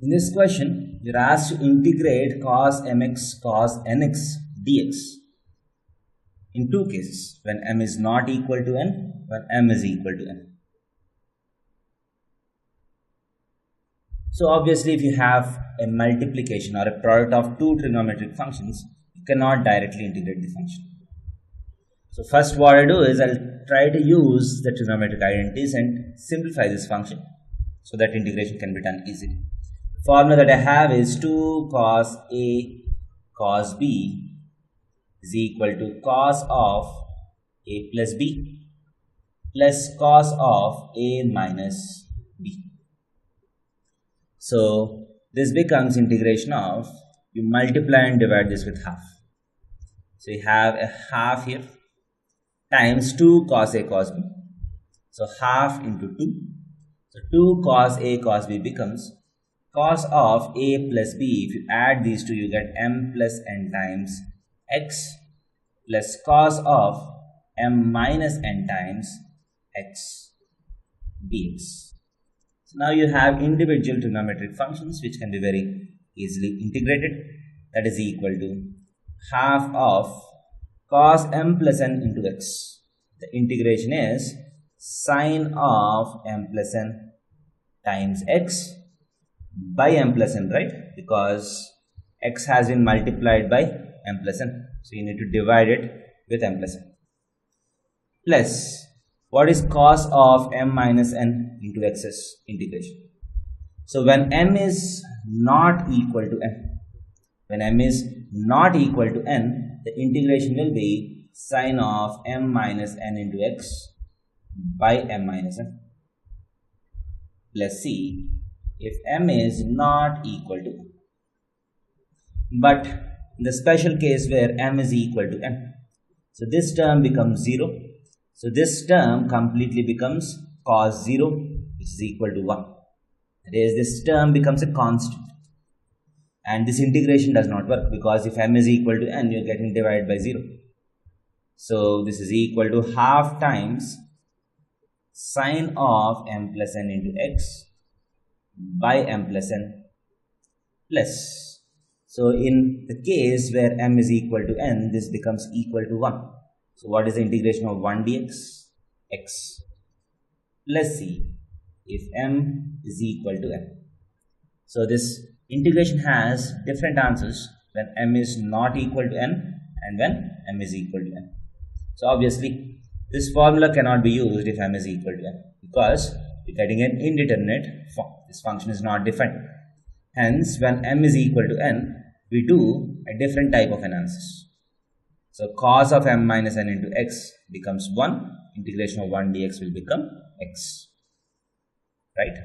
In this question, you're asked to integrate cos mx cos nx dx in two cases, when m is not equal to n, when m is equal to n. So obviously, if you have a multiplication or a product of two trigonometric functions, you cannot directly integrate the function. So first what I do is I'll try to use the trigonometric identities and simplify this function so that integration can be done easily. The formula that I have is 2 cos A cos B is equal to cos of A plus B plus cos of A minus B. So this becomes integration of, you multiply and divide this with half. So you have a half here times 2 cos A cos B. So half into 2. So 2 cos A cos B becomes cos of A plus B. If you add these two, you get m plus n times x plus cos of m minus n times x dx. So now you have individual trigonometric functions which can be very easily integrated. That is equal to half of cos m plus n into x. The integration is sine of m plus n times x by m plus n, right? Because x has been multiplied by m plus n. So you need to divide it with m plus n. Plus, what is cos of m minus n into x's integration? So when m is not equal to n, when m is not equal to n, the integration will be sine of m minus n into x by m minus n. Plus c, if m is not equal to n. But in the special case where m is equal to n, so this term becomes 0. So this term completely becomes cos 0, which is equal to 1. That is, this term becomes a constant. And this integration does not work, because if m is equal to n, you're getting divided by 0. So this is equal to half times sine of m plus n into x by m plus n plus. So in the case where m is equal to n, this becomes equal to 1. So what is the integration of 1 dx? X plus c if m is equal to n. So this integration has different answers when m is not equal to n and when m is equal to n. So obviously this formula cannot be used if m is equal to n, because you're getting an indeterminate form. This function is not defined. Hence, when m is equal to n, we do a different type of analysis. So cos of m minus n into x becomes 1. Integration of 1 dx will become x. Right?